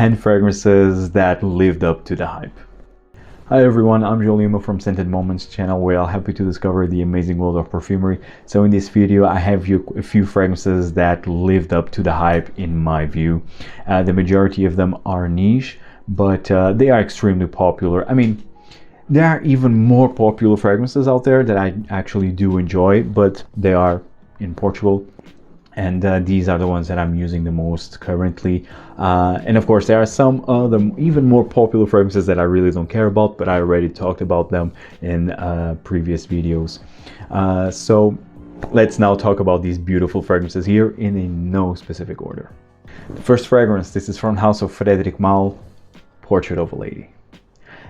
10 fragrances that lived up to the hype. Hi everyone, I'm Julio from Scented Moments channel, where I'll help you to discover the amazing world of perfumery. So in this video I have a few fragrances that lived up to the hype in my view. The majority of them are niche, but they are extremely popular. I mean, there are even more popular fragrances out there that I actually do enjoy, but they are in Portugal, and these are the ones that I'm using the most currently. And of course there are some other even more popular fragrances that I really don't care about, but I already talked about them in previous videos. So let's now talk about these beautiful fragrances here in no specific order. The first fragrance, this is from House of Frederic Malle, Portrait of a Lady.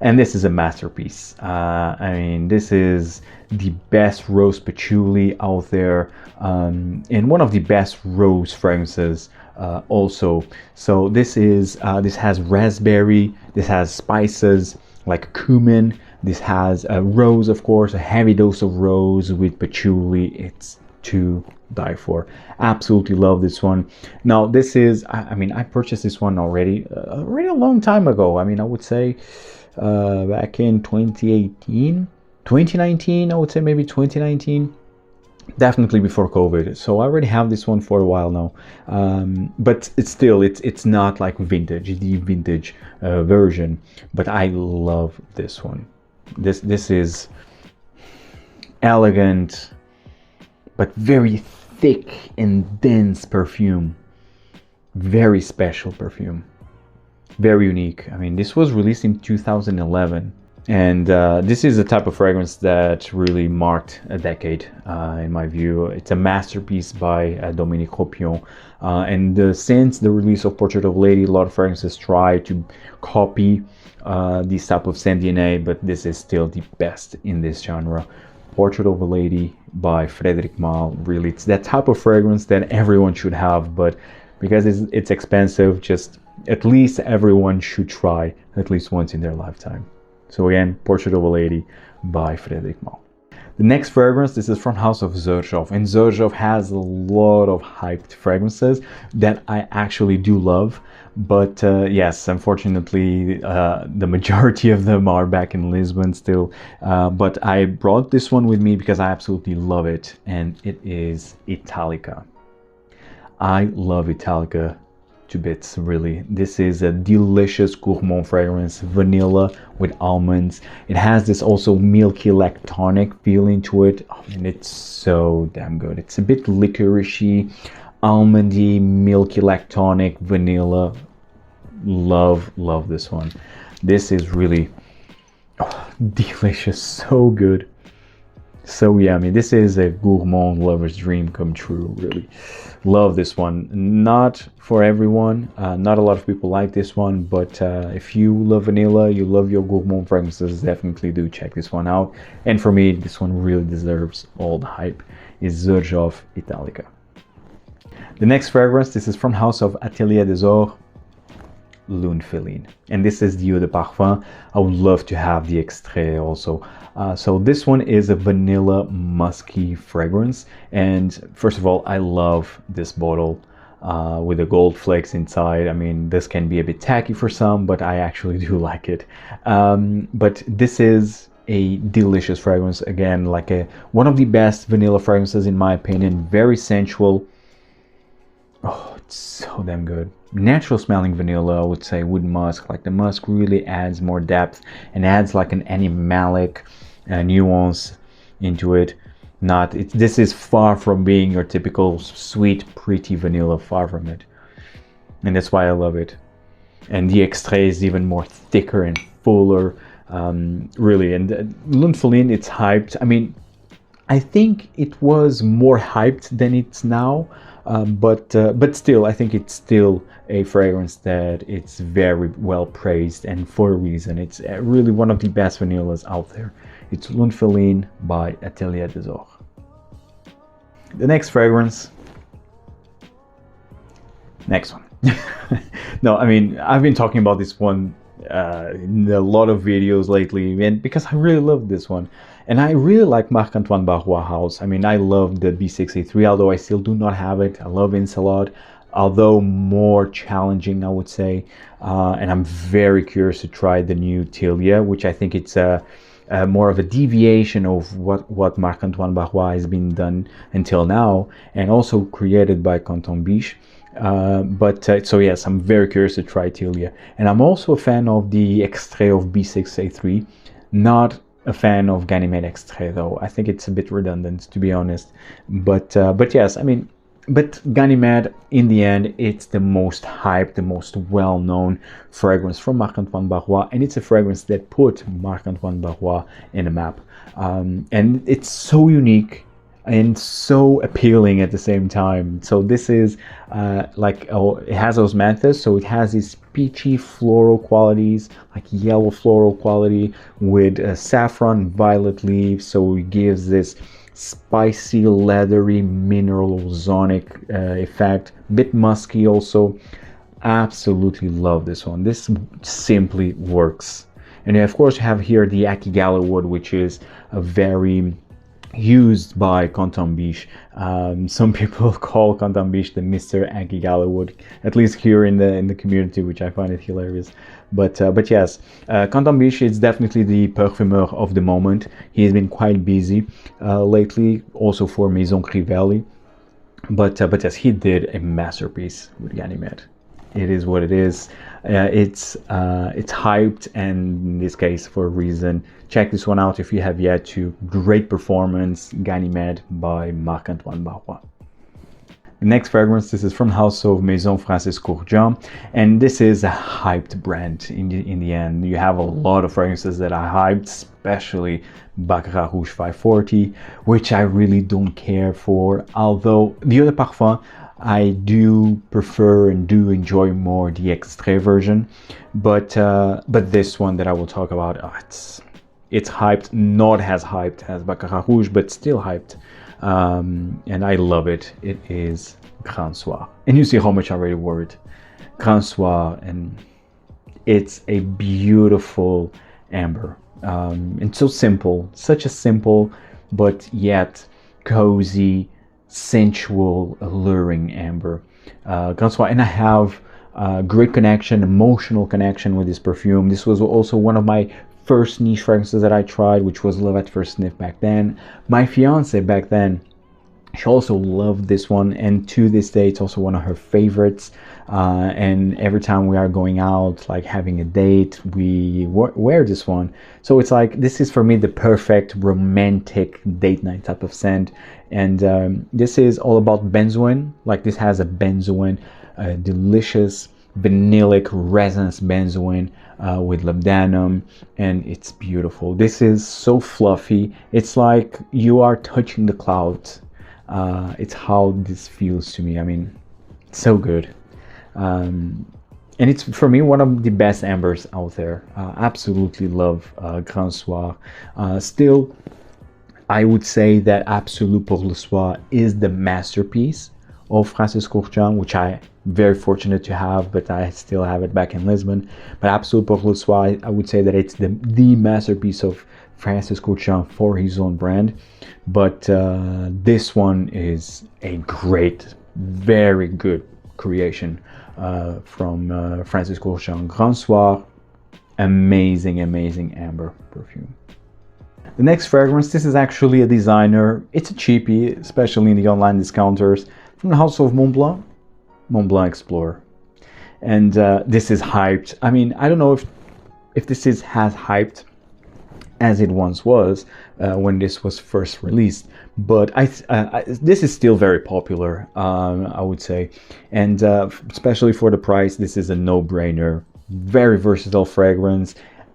And this is a masterpiece. I mean, this is the best rose patchouli out there, and one of the best rose fragrances also. So this has raspberry, this has spices like cumin, this has a rose, of course, a heavy dose of rose with patchouli. It's to die for. Absolutely love this one. Now this is, I mean, I purchased this one already a long time ago. I mean, I would say back in 2019, I would say maybe 2019, definitely before COVID. So I already have this one for a while now, but it's not like the vintage version, but I love this one. This is elegant but very thick and dense perfume, very special perfume. Very unique. I mean, this was released in 2011, and this is the type of fragrance that really marked a decade in my view. It's a masterpiece by Dominique Ropion, and since the release of Portrait of a Lady, a lot of fragrances try to copy this type of scent DNA, but this is still the best in this genre. Portrait of a Lady by Frederic Malle. Really, it's that type of fragrance that everyone should have, but because it's expensive, just at least everyone should try at least once in their lifetime. So again, Portrait of a Lady by Frederic Malle. The next fragrance, this is from House of Xerjoff, and Xerjoff has a lot of hyped fragrances that I actually do love, but yes, unfortunately the majority of them are back in Lisbon still, but I brought this one with me because I absolutely love it, and it is Italica. I love Italica to bits, really. This is a delicious gourmand fragrance, vanilla with almonds. It has this also milky lactonic feeling to it, and it's so damn good. It's a bit licoricey, almondy, milky lactonic, vanilla. Love this one. This is really delicious, so good, so yummy. This is a gourmand lover's dream come true, really. Love this one. Not for everyone, not a lot of people like this one, but if you love vanilla, you love your gourmand fragrances, definitely do check this one out. And for me, this one really deserves all the hype, is Xerjoff Italica. The next fragrance, this is from House of Atelier des Ors, Lune Féline, and this is the eau de parfum. I would love to have the extrait also. So this one is a vanilla musky fragrance, and first of all, I love this bottle with the gold flakes inside. I mean, this can be a bit tacky for some, but I actually do like it. But this is a delicious fragrance, again, like one of the best vanilla fragrances in my opinion. Very sensual. Oh, it's so damn good. Natural smelling vanilla, I would say, with musk. Like the musk really adds more depth and adds like an animalic nuance into it. This is far from being your typical sweet, pretty vanilla, far from it. And that's why I love it. And the extrait is even more thicker and fuller, really. And Lune Féline, it's hyped. I mean, I think it was more hyped than it's now, but still, I think it's still a fragrance that it's very well praised, and for a reason. It's really one of the best vanillas out there. It's Lune Féline by Atelier des Ors. The next fragrance, next one. No, I mean, I've been talking about this one in a lot of videos lately, and because I really love this one. And I really like Marc-Antoine Barrois house. I mean, I love the B6A3, although I still do not have it. I love Insalod. although more challenging, I would say. And I'm very curious to try the new Atelier, which I think it's more of a deviation of what Marc-Antoine Barrois has been done until now, and also created by Canton Biche. So yes, I'm very curious to try Atelier. And I'm also a fan of the Extrait of B6A3, not a fan of Ganymede Extrait though. I think it's a bit redundant, to be honest. But yes, I mean, but Ganymede, in the end, it's the most hyped, the most well-known fragrance from Marc-Antoine Barrois, and it's a fragrance that put Marc-Antoine Barrois in a map. And it's so unique and so appealing at the same time. So this is it has osmanthus, so it has these peachy floral qualities, like yellow floral quality with saffron violet leaves, so it gives this spicy, leathery, mineral ozonic effect, bit musky also. Absolutely love this one. This simply works. And of course you have here the Akigala wood, which is a very used by Canton Biche. Some people call Canton Biche the Mr. Akigala wood, at least here in the community, which I find it hilarious. But yes, Canton Biche is definitely the perfumeur of the moment. He has been quite busy lately, also for Maison Crivelli. But yes, he did a masterpiece with Ganymede. It is what it is. It's hyped, and in this case for a reason. Check this one out if you have yet to. Great performance, Ganymede by Marc-Antoine Barrois. The next fragrance, this is from House of Maison Francis Kurkdjian, and this is a hyped brand in the end. You have a lot of fragrances that are hyped, especially Baccarat Rouge 540, which I really don't care for, although the Eau de Parfum I do prefer and do enjoy more the Extrait version, but this one that I will talk about, it's hyped, not as hyped as Baccarat Rouge, but still hyped. And I love it. It is Grand Soir, and you see how much I already wore it. Grand Soir, and it's a beautiful amber, and so simple, such a simple but yet cozy, sensual, alluring amber. Grand Soir, and I have great connection, emotional connection with this perfume. This was also one of my first niche fragrances that I tried, which was Love at First Sniff back then. My fiance back then, she also loved this one, and to this day it's also one of her favorites. And every time we are going out, like having a date, we wear this one. So it's like, this is for me the perfect romantic date night type of scent. And this is all about benzoin. Like, this has a benzoin, delicious vanillic resonance benzoin with labdanum, and it's beautiful. This is so fluffy. It's like you are touching the clouds. It's how this feels to me. I mean, so good. And it's, for me, one of the best ambers out there. Absolutely love Grand Soir. Still, I would say that Absolu pour le Soir is the masterpiece of Francis Kurkdjian, which I very fortunate to have, but I still have it back in Lisbon. But Absolu pour le Soir, I would say that it's the masterpiece of Francis Kurkdjian for his own brand. But this one is a great, very good creation from Francis Kurkdjian. Grand Soir, amazing amber perfume. The next fragrance, this is actually a designer. It's a cheapie, especially in the online discounters, from the house of Montblanc, Montblanc Explorer. And this is hyped. I mean, I don't know if this is as hyped as it once was when this was first released, but this is still very popular, I would say. And especially for the price, this is a no-brainer. Very versatile fragrance.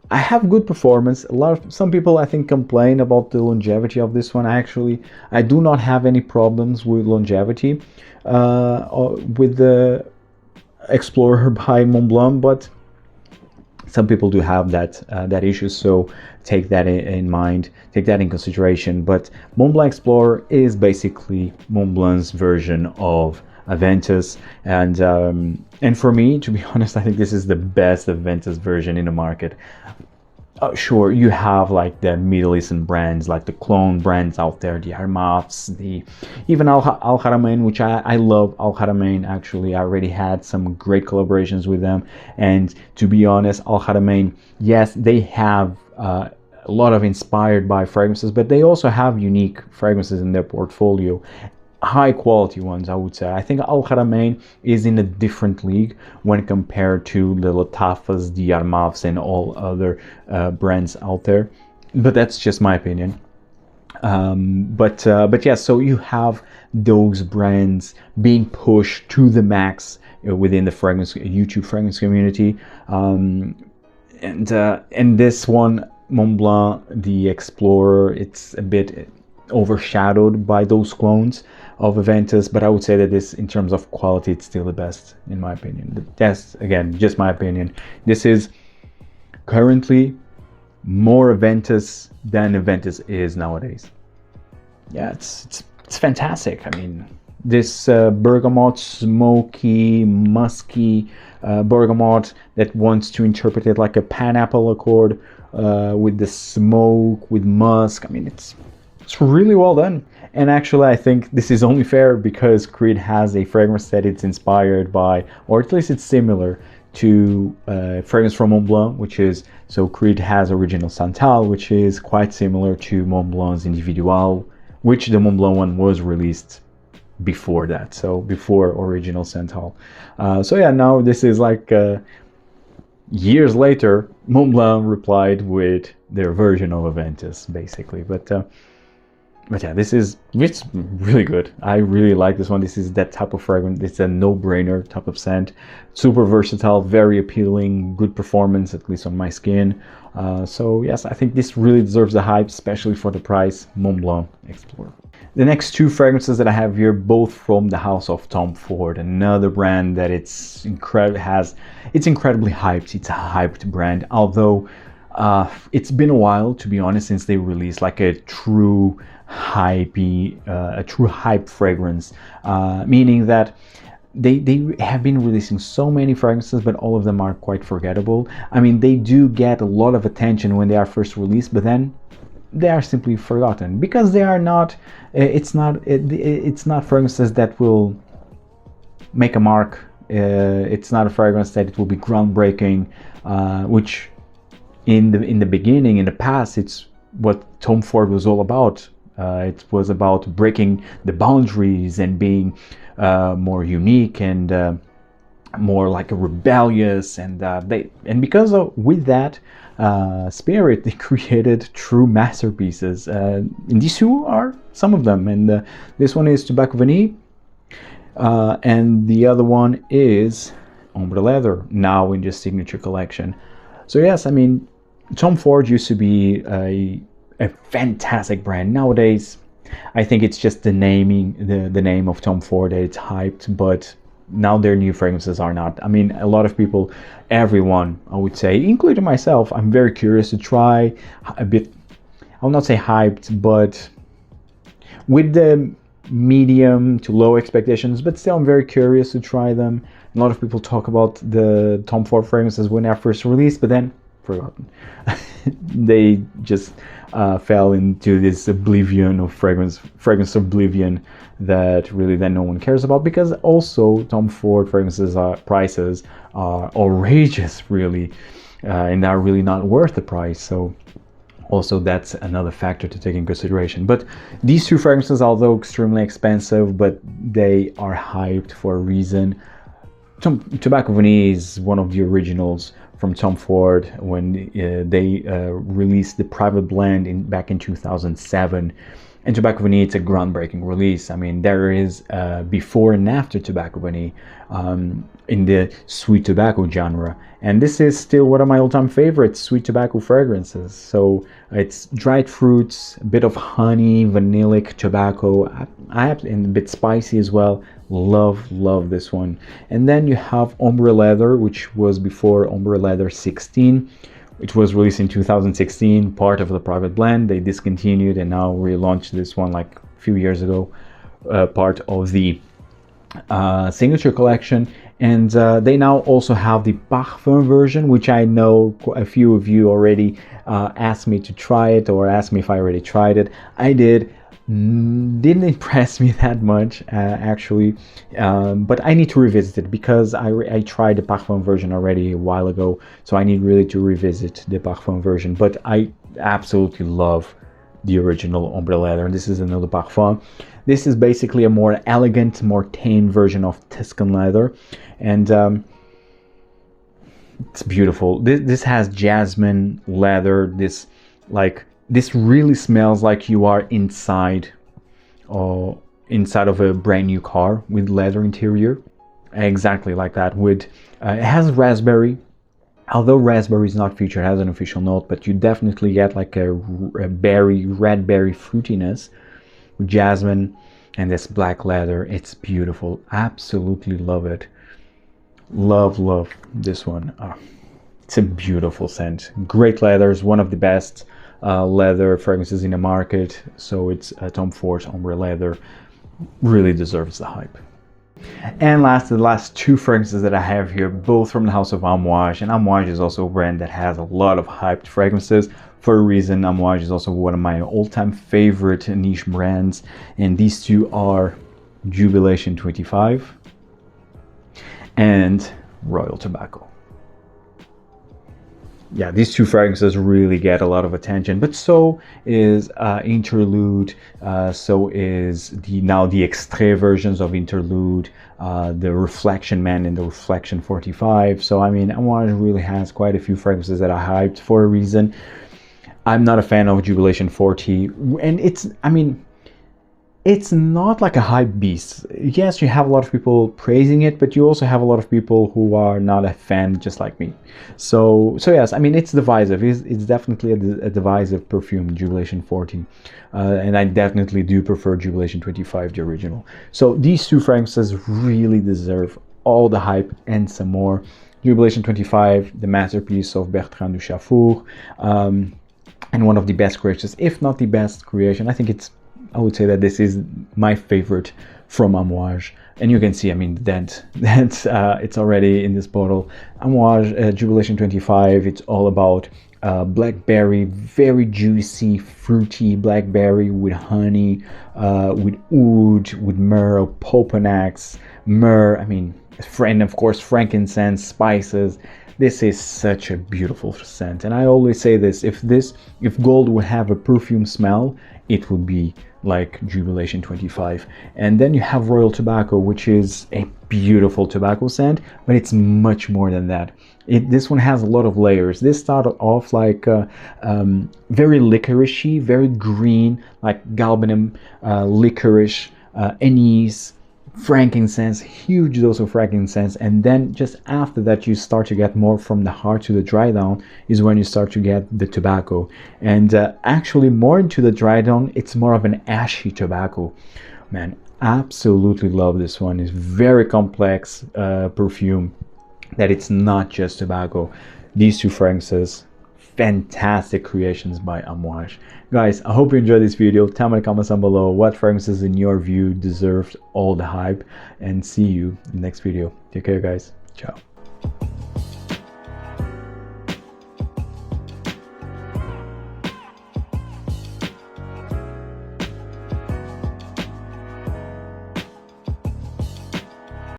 I have good performance. Some people, I think, complain about the longevity of this one. I do not have any problems with longevity with the Explorer by Montblanc, but some people do have that issue. So take that in mind, take that in consideration. But Montblanc Explorer is basically Montblanc's version of Aventus, and for me, to be honest, I think this is the best Aventus version in the market. Sure, you have like the Middle Eastern brands, like the clone brands out there, the Armafs, even Al Haramain, which I love Al Haramain. Actually, I already had some great collaborations with them, and to be honest, Al Haramain, yes, they have a lot of inspired by fragrances, but they also have unique fragrances in their portfolio. High quality ones, I would say. I think Al Haramain is in a different league when compared to the Latafas, the Armafs, and all other brands out there. But that's just my opinion. But yeah, so you have those brands being pushed to the max within the fragrance YouTube fragrance community, and this one, Montblanc, the Explorer, it's a bit overshadowed by those clones of Aventus, but I would say that this, in terms of quality, it's still the best in my opinion. That's, again, just my opinion. This is currently more Aventus than Aventus is nowadays. Yeah, it's fantastic. I mean, this bergamot, smoky, musky bergamot that wants to interpret it like a pineapple accord with the smoke, with musk. I mean, it's really well done. And actually, I think this is only fair because Creed has a fragrance that it's inspired by, or at least it's similar to fragrance from Montblanc, which is, so Creed has Original Santal, which is quite similar to Montblanc's Individual, which the Montblanc one was released before that, so before Original Santal. So yeah, now this is like years later, Montblanc replied with their version of Aventus, basically. But yeah, it's really good. I really like this one. This is that type of fragrance. It's a no-brainer type of scent. Super versatile, very appealing, good performance, at least on my skin. So yes, I think this really deserves the hype, especially for the price. Montblanc Explorer. The next two fragrances that I have here, both from the house of Tom Ford, another brand that it's incredibly hyped. It's a hyped brand, although it's been a while, to be honest, since they released like a true hype fragrance, meaning that they have been releasing so many fragrances, but all of them are quite forgettable. I mean, they do get a lot of attention when they are first released, but then they are simply forgotten because they are not. It's not fragrances that will make a mark. It's not a fragrance that it will be groundbreaking, which in the beginning, in the past, it's what Tom Ford was all about. It was about breaking the boundaries and being more unique and more like a rebellious, and because with that spirit, they created true masterpieces. And these two are some of them, and this one is Tobacco Vanille, and the other one is Ombre Leather, now in the signature collection. So yes, I mean, Tom Ford used to be a fantastic brand. Nowadays, I think it's just the naming, the name of Tom Ford, that it's hyped, but now their new fragrances are not. I mean, a lot of people, everyone, I would say, including myself, I'm very curious to try a bit, I'll not say hyped, but with the medium to low expectations, but still I'm very curious to try them. A lot of people talk about the Tom Ford fragrances when they're first released, but then forgotten. They just fell into this oblivion of fragrance oblivion that really then no one cares about, because also Tom Ford fragrances prices are outrageous, really, and are really not worth the price. So also that's another factor to take in consideration. But these two fragrances, although extremely expensive, but they are hyped for a reason. Tobacco Vanille is one of the originals from Tom Ford when they released the private blend back in 2007. And Tobacco Vanille, it's a groundbreaking release. I mean, there is before and after Tobacco Vanille in the sweet tobacco genre. And this is still one of my all-time favorite sweet tobacco fragrances. So it's dried fruits, a bit of honey, vanillic tobacco, and a bit spicy as well. Love this one. And then you have Ombre Leather, which was before Ombre Leather 16. It was released in 2016, part of the private blend. They discontinued and now relaunched this one like a few years ago, part of the signature collection. And they now also have the parfum version, which I know a few of you already asked me to try it, or asked me if I already tried it. I did. Didn't impress me that much actually, but I need to revisit it because I tried the parfum version already a while ago, so I need really to revisit the parfum version. But I absolutely love the original Ombre leather, and this is another parfum. This is basically a more elegant, more tame version of Tuscan leather, and it's beautiful. This has jasmine leather. This really smells like you are inside of a brand new car with leather interior, exactly like that. With it has raspberry, although raspberry is not featured as an official note, but you definitely get like a red berry fruitiness with jasmine and this black leather. It's beautiful. Absolutely love it. Love this one. It's a beautiful scent. Great leathers, one of the best leather fragrances in the market. So it's Tom Ford's Ombre leather. Really deserves the hype. And the last two fragrances that I have here, both from the house of Amouage. And Amouage is also a brand that has a lot of hyped fragrances. For a reason, Amouage is also one of my all-time favorite niche brands. And these two are Jubilation XXV and Royal Tobacco. Yeah, these two fragrances really get a lot of attention, but so is Interlude, so is now the Extrait versions of Interlude, the Reflection Man and the Reflection 45. So I mean, Amouage really has quite a few fragrances that are hyped for a reason. I'm not a fan of Jubilation 40, and it's not like a hype beast. Yes, you have a lot of people praising it, but you also have a lot of people who are not a fan, just like me. So yes, I mean, it's divisive. It's definitely a divisive perfume, Jubilation 40. And I definitely do prefer Jubilation 25, the original. So these two fragrances really deserve all the hype and some more. Jubilation 25, the masterpiece of Bertrand Duchaufour, and one of the best creations, if not the best creation. I would say that this is my favorite from Amouage, and you can see, I mean, that it's already in this bottle. Amouage Jubilation 25. It's all about blackberry, very juicy, fruity blackberry with honey, with oud, with myrrh, popanax, myrrh. I mean, and of course frankincense, spices. This is such a beautiful scent, and I always say this: if gold would have a perfume smell, it would be like Jubilation 25. And then you have Royal Tobacco, which is a beautiful tobacco scent, but it's much more than that. This one has a lot of layers. This started off like very licoricey, very green, like galbanum, licorice, anise, frankincense, huge dose of frankincense, and then just after that you start to get more from the heart to the dry down is when you start to get the tobacco, and actually more into the dry down it's more of an ashy tobacco. Man, absolutely love this one. It's very complex perfume, that it's not just tobacco. These two fragrances, fantastic creations by Amouage. Guys, I hope you enjoyed this video. Tell me in the comments down below what fragrances in your view deserved all the hype, and see you in the next video. Take care, guys. Ciao.